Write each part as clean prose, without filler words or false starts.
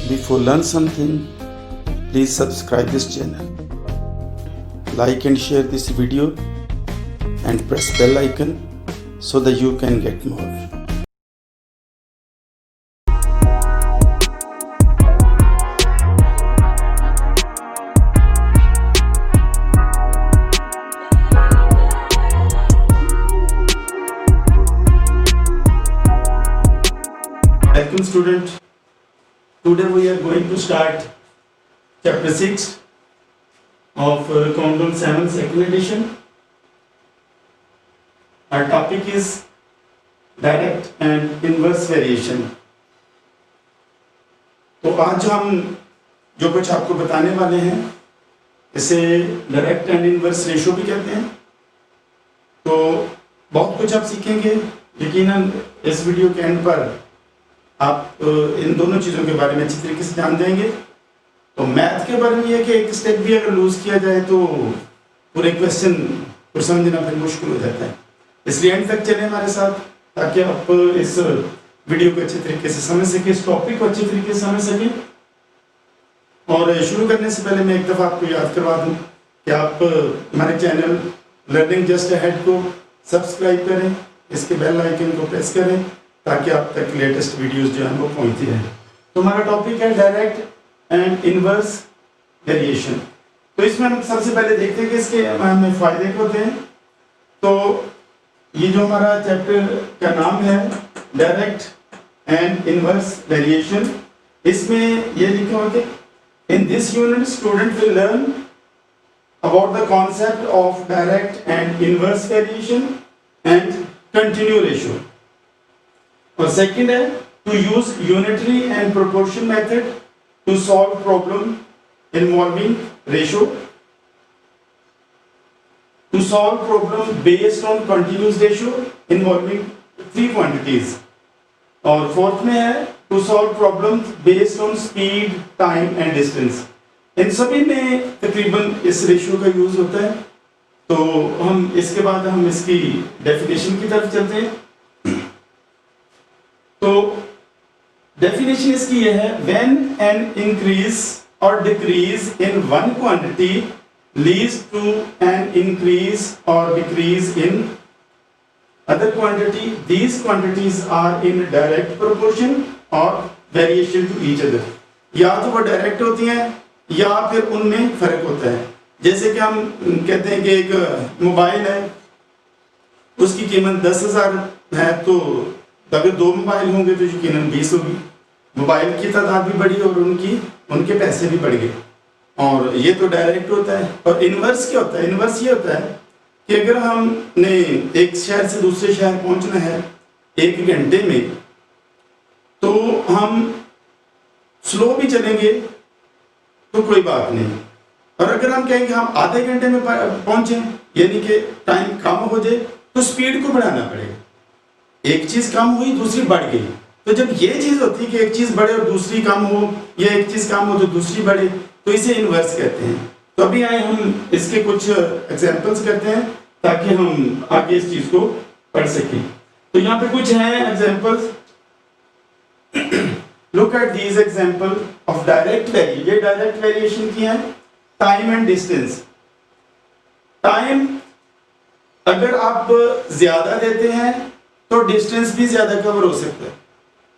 Before learn something, please subscribe this channel. Like and share this video and press bell icon so that you can get more. Welcome student. Today we are going to start chapter 6 of Countdown 7 second edition. Our topic is direct and inverse variation. तो आज हम जो कुछ आपको बताने वाले हैं इसे डायरेक्ट एंड इनवर्स रेशो भी कहते हैं। तो बहुत कुछ आप सीखेंगे, यकीनन इस वीडियो के एंड पर आप इन दोनों चीज़ों के बारे में अच्छी तरीके से जान जाएंगे। तो मैथ के बारे में यह कि एक स्टेप भी अगर लूज किया जाए तो पूरे क्वेश्चन को समझना फिर मुश्किल हो जाता है। इसलिए एंड तक चलें हमारे साथ ताकि आप इस वीडियो को अच्छे तरीके से समझ सकें, इस टॉपिक को अच्छे तरीके से समझ सकें। और शुरू करने से पहले मैं एक दफ़ा आपको याद करवा दूँ कि आप हमारे चैनल लर्निंग जस्ट अहेड को सब्सक्राइब करें, इसके बेल आइकन को प्रेस करें ताकि आप तक लेटेस्ट वीडियोस जो हैं वो पहुंचती रहें। तो हमारा टॉपिक है डायरेक्ट एंड इनवर्स वेरिएशन। तो इसमें हम सबसे पहले देखते हैं कि इसके हमें फायदे क्या होते हैं। तो ये जो हमारा चैप्टर का नाम है डायरेक्ट एंड इनवर्स वेरिएशन, इसमें ये लिखा हुआ है in this unit student will learn about the concept of direct and inverse variation and continue ratio. और सेकंड है to use unitary and proportion method to solve problem involving ratio, to solve problem based on continuous ratio involving three quantities. और fourth में है to solve problem based on speed, time and distance. इन सभी में तकरीबन इस ratio का use होता है। तो हम इसके बाद हम इसकी डेफिनेशन की तरफ चलते हैं। तो डेफिनेशन इसकी यह है व्हेन एन इंक्रीज और decrease in one quantity leads to an increase और decrease in other quantity, these quantities are in direct proportion और वेरिएशन टू ईच अदर। या तो वो डायरेक्ट होती हैं या फिर उनमें फर्क होता है। जैसे कि हम कहते हैं कि एक मोबाइल है, उसकी कीमत 10,000 है, तो अगर दो मोबाइल होंगे तो यकीनन 20 होगी। मोबाइल की तादाद भी बढ़ी और उनके पैसे भी बढ़ गए। और ये तो डायरेक्ट होता है। और इनवर्स क्या होता है? इनवर्स ये होता है कि अगर हमने एक शहर से दूसरे शहर पहुंचना है 1 घंटे में, तो हम स्लो भी चलेंगे तो कोई बात नहीं। और अगर हम कहेंगे हम आधे घंटे में पहुंचे, यानी कि टाइम कम हो जाए, तो स्पीड को बढ़ाना पड़ेगा। एक चीज कम हुई दूसरी बढ़ गई। तो जब ये चीज होती है कि एक चीज बढ़े और दूसरी कम हो, या एक चीज कम हो तो दूसरी बढ़े, तो इसे इनवर्स कहते हैं। तो अभी आए हम इसके कुछ एग्जांपल्स करते हैं ताकि हम आगे इस चीज को पढ़ सकें। तो यहाँ पे कुछ हैं examples. Look at these example of direct variation. ये डायरेक्ट वेरिएशन की है। Time and distance. टाइम अगर आप ज्यादा देते हैं तो डिस्टेंस भी ज्यादा कवर हो सकता है।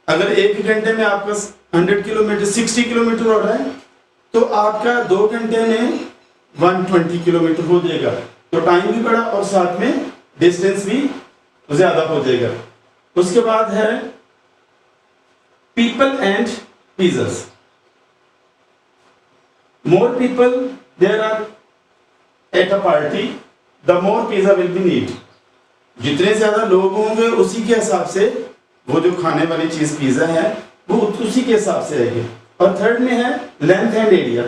अगर 1 घंटे में आपका 100 किलोमीटर 60 किलोमीटर हो रहा है, तो आपका 2 घंटे में 120 किलोमीटर हो जाएगा। तो टाइम भी बढ़ा और साथ में डिस्टेंस भी ज्यादा हो जाएगा। उसके बाद है people and pizzas. More people there are at a party, the more pizza will be need. जितने ज्यादा लोग होंगे उसी के हिसाब से वो जो खाने वाली चीज पिज्जा है वो उसी के हिसाब से आएगी। और थर्ड में है लेंथ एंड एरिया।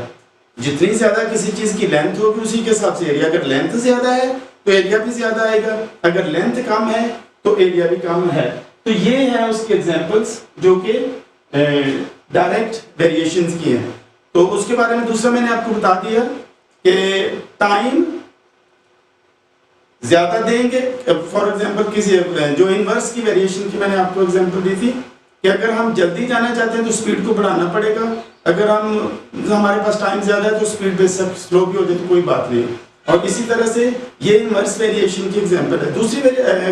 जितनी ज्यादा किसी चीज की लेंथ होगी उसी के हिसाब से एरिया। अगर लेंथ ज्यादा है तो एरिया भी ज्यादा आएगा, अगर लेंथ कम है तो एरिया भी कम है। तो ये है उसके एग्जांपल्स जो कि डायरेक्ट वेरिएशंस की हैं। तो उसके बारे में दूसरा मैंने आपको बता दिया कि टाइम ज्यादा देंगे। फॉर एग्जांपल किसी जो इनवर्स की वेरिएशन की मैंने आपको एग्जांपल दी थी कि अगर हम जल्दी जाना चाहते हैं तो स्पीड को बढ़ाना पड़ेगा, अगर हमारे पास टाइम ज़्यादा है तो स्पीड बेशक स्लो भी हो जाए तो कोई बात नहीं। और इसी तरह से ये इनवर्स वेरिएशन की एग्जांपल है। दूसरी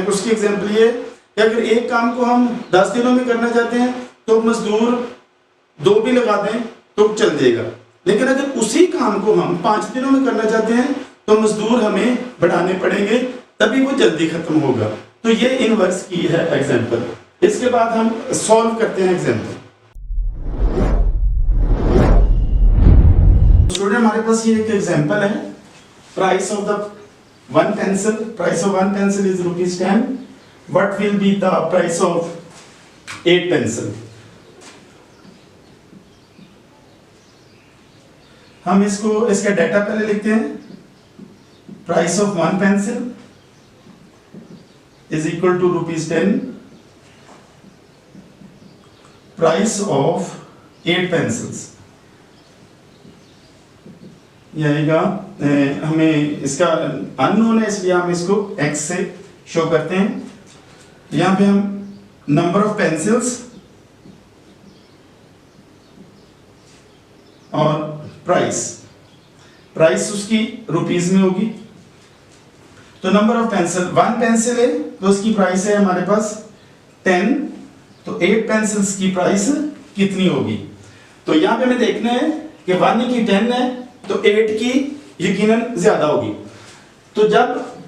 उसकी एग्जांपल ये कि अगर एक काम को हम 10 दिनों में करना चाहते हैं तो मजदूर 2 भी लगा दें तो चल जाएगा, लेकिन अगर उसी काम को हम 5 दिनों में करना चाहते हैं तो मजदूर हमें बढ़ाने पड़ेंगे, तभी वो जल्दी खत्म होगा। तो ये इनवर्स की है एग्जांपल। इसके बाद हम सॉल्व करते हैं एग्जांपल। स्टूडेंट हमारे पास ये एक एग्जांपल है, price of the one pencil, price of one pencil is ₹10, what will be the price of 8 pencil. हम इसका डाटा पहले लिखते हैं, price of one pencil is equal to ₹10, price of 8 pencils. ये आएगा, हमें इसका अननोन है इसलिए हम इसको x से शो करते हैं। यहाँ पे हम नंबर ऑफ पेंसिल्स और प्राइस उसकी रुपीस में होगी। तो नंबर ऑफ पेंसिल, 1 पेंसिल है तो उसकी प्राइस है हमारे पास 10, तो 8 पेंसिल्स की प्राइस कितनी होगी। तो यहाँ पे हमें देखना है कि 1 की 10 है तो 8 की यकीनन ज्यादा होगी। तो जब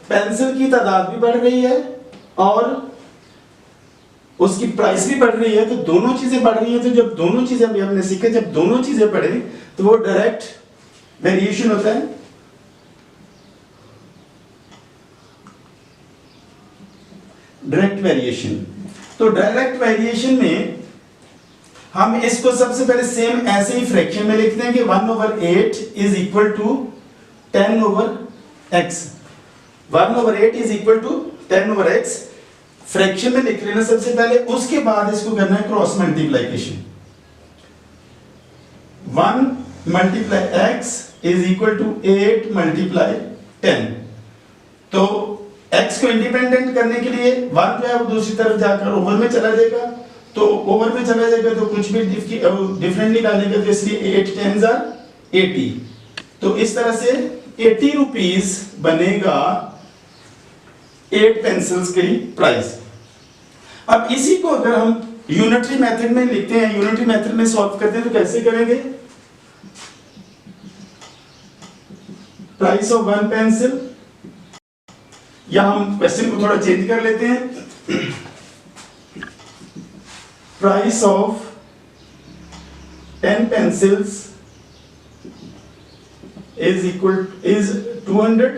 पेंसिल की तादाद भी बढ़ रही है और उसकी प्राइस भी बढ़ रही है तो दोनों चीजें बढ़ रही है। तो जब दोनों चीजें अभी हमने सीखे, जब दोनों चीजें बढ़े तो वो डायरेक्ट वेरिएशन होता है। डायरेक्ट वेरिएशन, तो डायरेक्ट वेरिएशन में हम इसको सबसे पहले सेम ऐसे ही फ्रैक्शन में लिखते हैं कि 1/8 is equal to 10/x। 1/8 is equal to 10/x fraction में लिख लेना सबसे पहले, उसके बाद इसको करना है cross multiplication. 1 × x is equal to 8 × 10। तो x को इंडिपेंडेंट करने के लिए 1 जो है वो दूसरी तरफ जाकर ओवर में चला जाएगा, तो ओवर में चला जाएगा तो कुछ भी डिफरेंट निकालेगा, तो इसलिए 8 10s are 80। तो इस तरह से 80 रुपीस बनेगा 8 पेंसिल्स की प्राइस। अब इसी को अगर हम यूनिटरी मेथड में लिखते हैं, यूनिटरी मेथड में सॉल्व करते हैं तो कैसे करेंगे। प्राइस ऑफ 1 पेंसिल, या हम क्वेश्चन को थोड़ा चेंज कर लेते हैं। Price of 10 pencils is 200.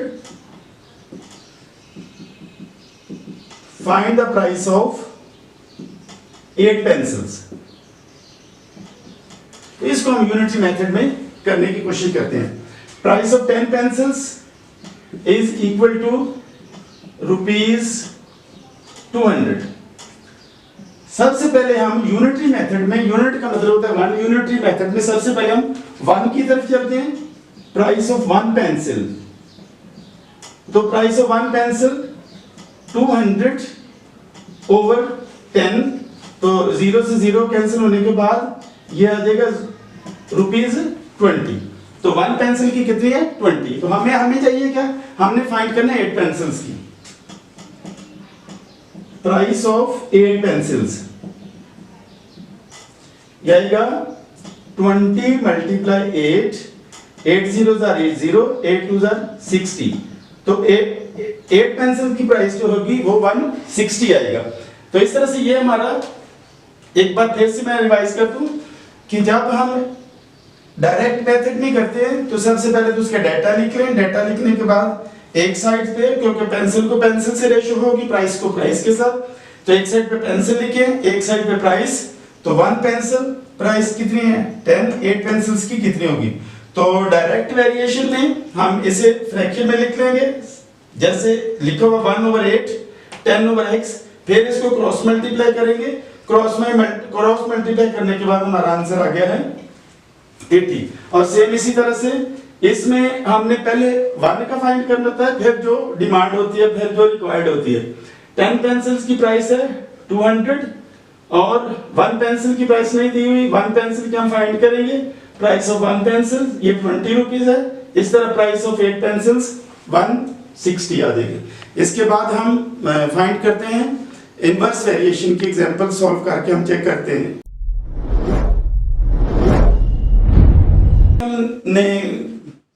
Find the price of 8 pencils. इसको हम यूनिटरी मेथड में करने की कोशिश करते हैं। Price of 10 pencils is equal to ₹200। सबसे पहले हम यूनिटरी मेथड में, यूनिट का मतलब होता है 1, यूनिटरी मेथड में सबसे पहले हम 1 की तरफ चलते हैं। प्राइस ऑफ 1 पेंसिल, तो प्राइस ऑफ 1 पेंसिल 200 ओवर 10, तो 0 से 0 कैंसिल होने के बाद ये आ जाएगा ₹20। तो 1 पेंसिल की कितनी है 20। तो हमें चाहिए क्या, हमने फाइंड करना है 8 पेंसिल्स की। प्राइस ऑफ 8 पेंसिल्स आएगा 20 × 8, 8 zeros are 80, 8 2s are 60। तो 8 पेंसिल की प्राइस जो होगी वो 160 आएगा। तो इस तरह से ये हमारा, एक बार फिर से मैं रिवाइज कर दूं कि जब हम डायरेक्ट मेथड में करते हैं तो सबसे पहले तो उसका डाटा लिख लें। डाटा लिखने के बाद एक साइड पे, क्योंकि पेंसिल को पेंसिल से रेशियो होगी, प्राइस को प्राइस के साथ, तो एक साइड पे पेंसिल लिखे, एक साइड पे प्राइस। तो 1 पेंसिल प्राइस कितनी है 10, 8 पेंसिल्स की कितनी होगी। तो डायरेक्ट वेरिएशन में हम इसे फ्रैक्शन में लिख लेंगे, जैसे लिखा हुआ 1/8 10/x, फिर इसको क्रॉस मल्टीप्लाई करेंगे। क्रॉस मल्टीप्लाई करने के बाद हमारा आंसर आ गया है 80। और सेम इसी तरह से इसमें हमने पहले 1 का फाइंड करना होता है, फिर जो डिमांड होती है, फिर जो रिक्वायर्ड होती है। 10 पेंसिल्स की प्राइस है 200 और 1 पेंसिल की प्राइस नहीं दी हुई, 1 पेंसिल की हम फाइंड करेंगे, प्राइस ऑफ 1 पेंसिल ये 20 रुपीज है। इस तरह प्राइस ऑफ 8 पेंसिल्स 160 आ जाएगी। इसके बाद हम फाइंड करते हैं इनवर्स वेरिएशन की एग्जांपल सॉल्व करके हम चेक करते हैं। हमने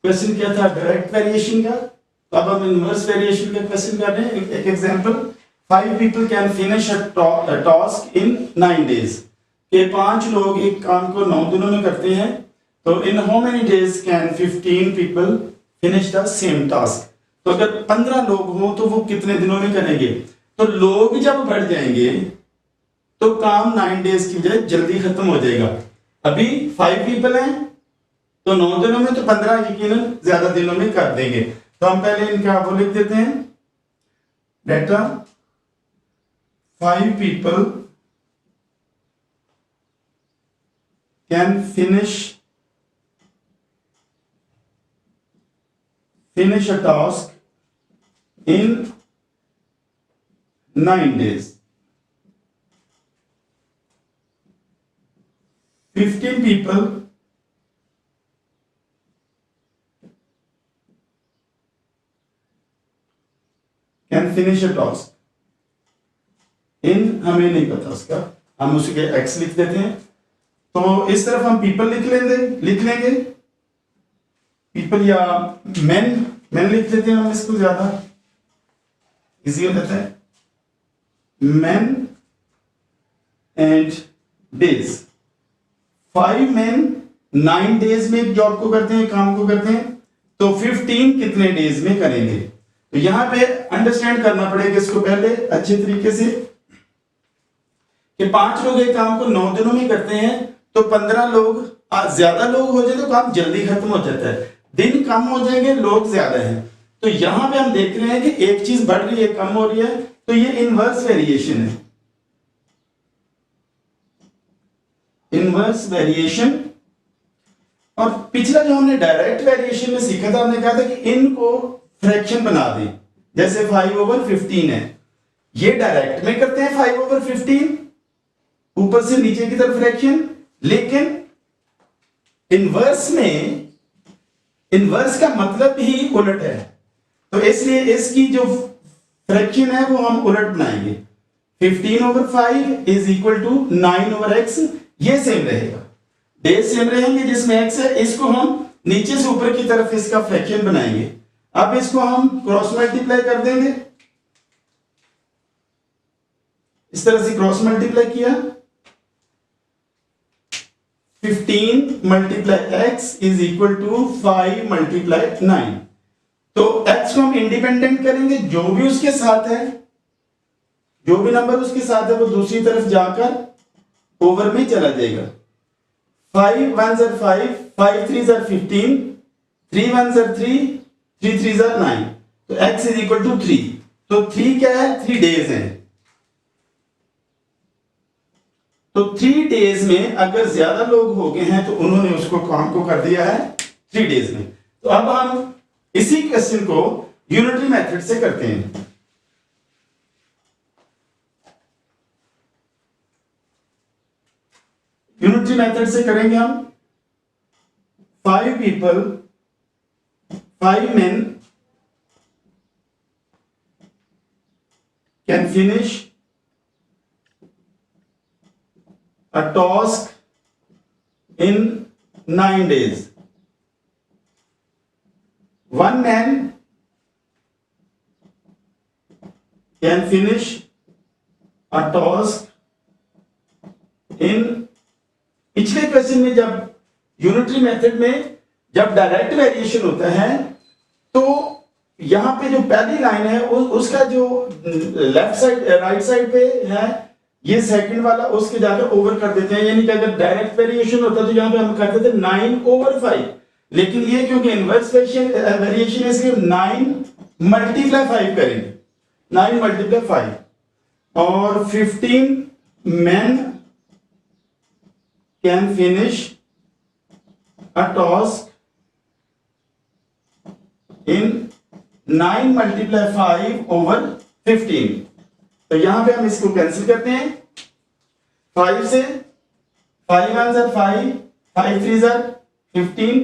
क्वेश्चन किया था डायरेक्ट वेरिएशन का, तो अब हम इनवर्स वेरिएशन का क्वेश्चन कर रहे हैं। एक example, 5 people can finish a task in 9 days। ये 5 लोग एक काम को 9 दिनों में करते हैं, तो in how many days can 15 people finish the same task? तो अगर 15 लोग हो तो वो कितने दिनों में करेंगे? तो लोग जब बढ़ जाएंगे तो काम 9 डेज की बजाय जल्दी खत्म हो जाएगा। अभी 5 people हैं तो 9 दिनों में, तो 15 यकीनन ज्यादा दिनों में कर देंगे। तो हम पहले इनका वो लिख देते हैं, data 5 people can finish a task in 9 days। 15 people can finish a task इन, हमें नहीं पता उसका, हम उसी के एक्स लिख देते हैं। तो इस तरफ हम पीपल लिख लेंगे पीपल या मैन लिख लेते हैं, हम इसको ज्यादा इजी हो जाता है। Man and days, 5 man 9 days में एक जॉब को करते हैं, काम को करते हैं, तो 15 कितने डेज में करेंगे? तो यहां पे अंडरस्टैंड करना पड़ेगा इसको पहले अच्छे तरीके से कि 5 लोग एक काम को 9 दिनों में करते हैं, तो 15 लोग, ज्यादा लोग हो जाए तो काम जल्दी खत्म हो जाता है, दिन कम हो जाएंगे, लोग ज्यादा हैं। तो यहां पे हम देख रहे हैं कि एक चीज बढ़ रही है, कम हो रही है, तो ये इनवर्स वेरिएशन है। Inverse variation. और पिछला जो हमने डायरेक्ट वेरिएशन में सीखा था, हमने कहा था कि इनको फ्रैक्शन बना दें, जैसे 5/15 है, ये डायरेक्ट में करते हैं 5/15 ऊपर से नीचे की तरफ फ्रैक्शन, लेकिन इनवर्स में इनवर्स का मतलब ही उलट है, तो इसलिए इसकी जो फ्रैक्शन है वो हम उलट बनाएंगे। 15/5 इज इक्वल टू 9/x, ये सेम रहेगा, डेज सेम रहेंगे जिसमें x है, इसको हम नीचे से ऊपर की तरफ इसका फ्रैक्शन बनाएंगे। अब इसको हम क्रॉस मल्टीप्लाई कर देंगे, इस तरह से क्रॉस मल्टीप्लाई किया, 15 × x इज इक्वल टू 5 × 9। तो x को हम इंडिपेंडेंट करेंगे, जो भी उसके साथ है, जो भी नंबर उसके साथ है वो दूसरी तरफ जाकर ओवर में चला जाएगा। 5 1s are 5, 5 3s are 15, 3 1s are 3, 3 3s are 9, तो x इज इक्वल टू 3। तो 3 क्या है? 3 डेज है। तो 3 डेज में अगर ज्यादा लोग हो गए हैं तो उन्होंने उसको काम को कर दिया है 3 डेज में। तो अब हम इसी क्वेश्चन को यूनिटरी मेथड से करते हैं। यूनिटरी मेथड से करेंगे हम। 5 people, 5 men can finish a task in 9 days. 1 man can finish a task in, पिछले क्वेश्चन में जब यूनिटरी मेथड में जब डायरेक्ट वेरिएशन होता है तो यहां पे जो पहली लाइन है उसका जो लेफ्ट साइड राइट साइड पे है ये सेकंड वाला उसके जाकर ओवर कर देते हैं, यानी कि अगर डायरेक्ट वेरिएशन होता तो यहां पे हम करते थे 9/5, लेकिन ये क्योंकि इनवर्स वेरिएशन है इसलिए 9 × 5 करेंगे, 9 × 5। और 15 men can finish a task in 9 × 5/15। तो यहां पे हम इसको कैंसिल करते हैं। 5 से 5 1 are 5, 5 3 are 15,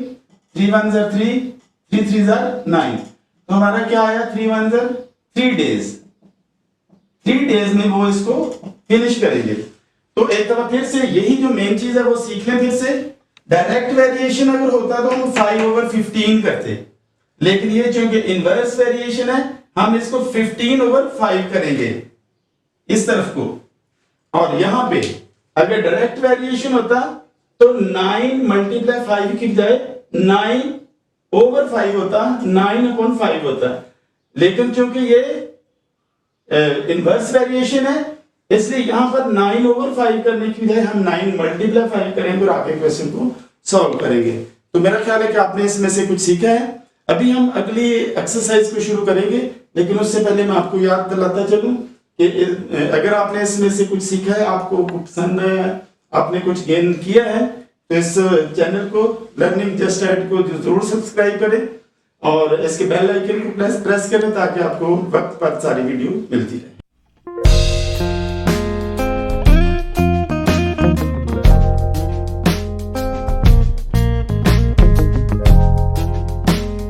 3 1 are 3, 3 3 are 9। तो हमारा क्या आया, 3 1 are 3 days। 3 days में वो इसको फिनिश करेंगे। तो एक दफा फिर से यही जो मेन चीज है वो सीख लें फिर से। डायरेक्ट वेरिएशन अगर होता तो हम 5/15 करते, लेकिन ये चूंकि इनवर्स वेरिएशन है हम इसको 15/5 करेंगे इस तरफ को। और यहां पे अगर डायरेक्ट वेरिएशन होता तो 9 × 5 की बजाय 9/5 होता, 9/5 होता। लेकिन चूंकि ये इनवर्स वेरिएशन है इसलिए यहां पर 9/5 करने की बजाय हम 9 × 5 करेंगे और आगे क्वेश्चन को सॉल्व करेंगे। तो मेरा ख्याल है कि आपने इसमें से कुछ सीखा है। अभी हम अगली एक्सरसाइज को शुरू करेंगे, लेकिन उससे पहले मैं आपको याद दिलाता चलूं कि अगर आपने इसमें से कुछ सीखा है, आपको पसंद है, आपने कुछ गेन किया है, तो इस चैनल को लर्निंग जस्ट ऐड को जरूर सब्सक्राइब करें और इसके बेल आइकन को प्रेस करें ताकि आपको वक्त पर सारी वीडियो मिलती रहे।